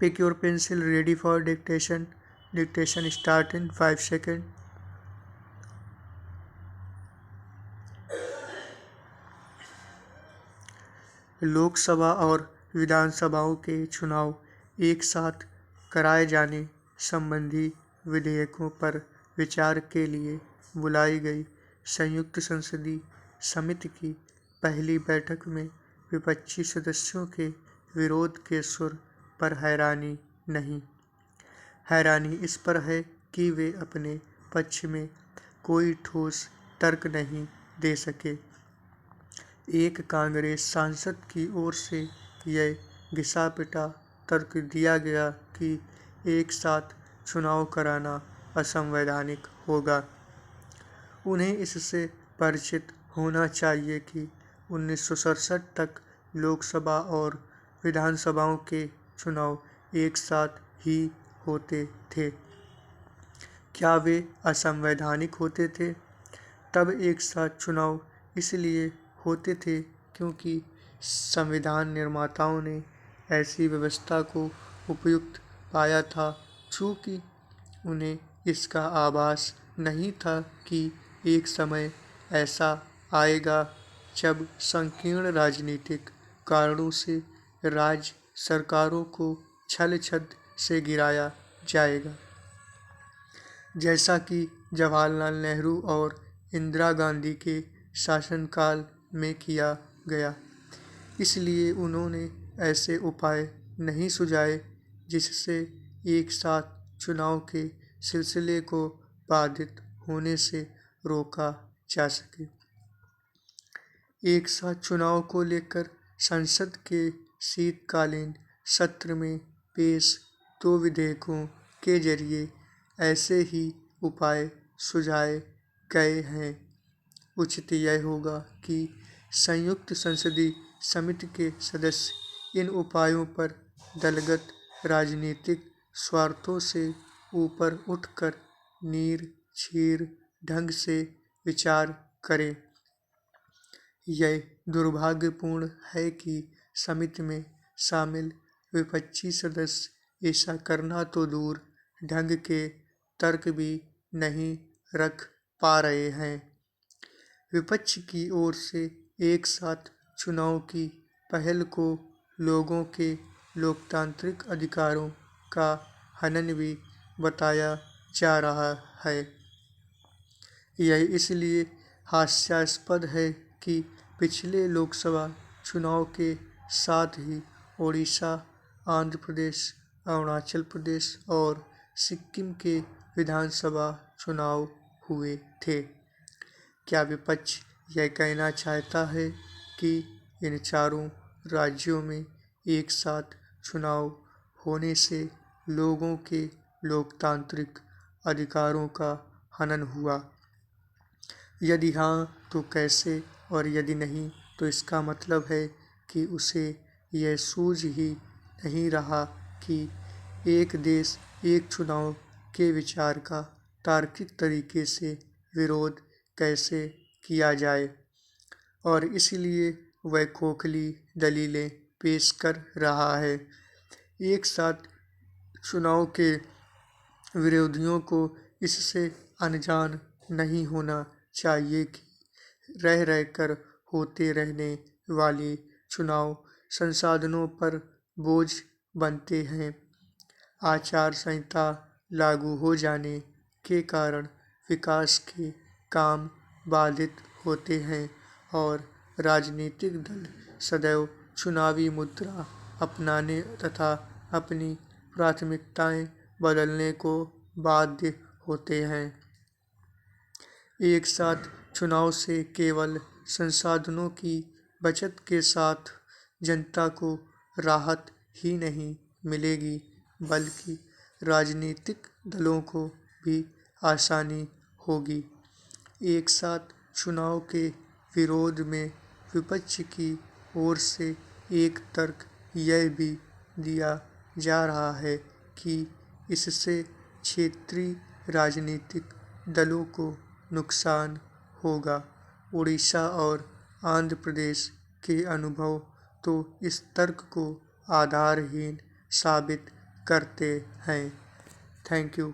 Pick your pencil, ready for dictation. Dictation start in 5 seconds. Lok Sabha और विधानसभाओं के चुनाव एक साथ कराए जाने संबंधी विधेयकों पर विचार के लिए बुलाई गई संयुक्त संसदीय समिति की पहली बैठक में विपक्षी सदस्यों के विरोध के सुर पर हैरानी नहीं। हैरानी इस पर है कि वे अपने पक्ष में कोई ठोस तर्क नहीं दे सके। एक कांग्रेस सांसद की ओर से यह घिसा-पिटा तर्क दिया गया कि एक साथ चुनाव कराना असंवैधानिक होगा। उन्हें इससे परिचित होना चाहिए कि 1967 तक लोकसभा और विधानसभाओं के चुनाव एक साथ ही होते थे। क्या वे असंवैधानिक होते थे? तब एक साथ चुनाव इसलिए होते थे क्योंकि संविधान निर्माताओं ने ऐसी व्यवस्था को उपयुक्त पाया था। चूँकि उन्हें इसका आभास नहीं था कि एक समय ऐसा आएगा जब संकीर्ण राजनीतिक कारणों से राज्य सरकारों को छल-छद्म से गिराया जाएगा, जैसा कि जवाहरलाल नेहरू और इंदिरा गांधी के शासनकाल में किया गया। इसलिए उन्होंने ऐसे उपाय नहीं सुझाए जिससे एक साथ चुनाव के सिलसिले को बाधित होने से रोका जा सके। एक साथ चुनाव को लेकर संसद के शीतकालीन सत्र में पेश 2 विधेयकों के जरिए ऐसे ही उपाय सुझाए गए हैं। उचित यह होगा कि संयुक्त संसदीय समिति के सदस्य इन उपायों पर दलगत राजनीतिक स्वार्थों से ऊपर उठकर नीर-छीर ढंग से विचार करें। यह दुर्भाग्यपूर्ण है कि समिति में शामिल विपक्षी सदस्य ऐसा करना तो दूर, ढंग के तर्क भी नहीं रख पा रहे हैं। विपक्ष की ओर से एक साथ चुनाव की पहल को लोगों के लोकतांत्रिक अधिकारों का हनन भी बताया जा रहा है। यह इसलिए हास्यास्पद है कि पिछले लोकसभा चुनाव के साथ ही ओडिशा, आंध्र प्रदेश, अरुणाचल प्रदेश और सिक्किम के विधानसभा चुनाव हुए थे। क्या विपक्ष यह कहना चाहता है कि इन चारों राज्यों में एक साथ चुनाव होने से लोगों के लोकतांत्रिक अधिकारों का हनन हुआ? यदि हाँ, तो कैसे? और यदि नहीं, तो इसका मतलब है कि उसे यह सूझ ही नहीं रहा कि एक देश एक चुनाव के विचार का तार्किक तरीके से विरोध कैसे किया जाए, और इसलिए वह खोखली दलीलें पेश कर रहा है। एक साथ चुनाव के विरोधियों को इससे अनजान नहीं होना चाहिए कि रह रहकर होते रहने वाले चुनाव संसाधनों पर बोझ बनते हैं। आचार संहिता लागू हो जाने के कारण विकास के काम बाधित होते हैं और राजनीतिक दल सदैव चुनावी मुद्रा अपनाने तथा अपनी प्राथमिकताएं बदलने को बाध्य होते हैं। एक साथ चुनाव से केवल संसाधनों की बचत के साथ जनता को राहत ही नहीं मिलेगी, बल्कि राजनीतिक दलों को भी आसानी होगी। एक साथ चुनाव के विरोध में विपक्ष की ओर से एक तर्क यह भी दिया जा रहा है कि इससे क्षेत्रीय राजनीतिक दलों को नुकसान होगा। ओडिशा और आंध्र प्रदेश के अनुभव तो इस तर्क को आधारहीन साबित करते हैं। Thank you.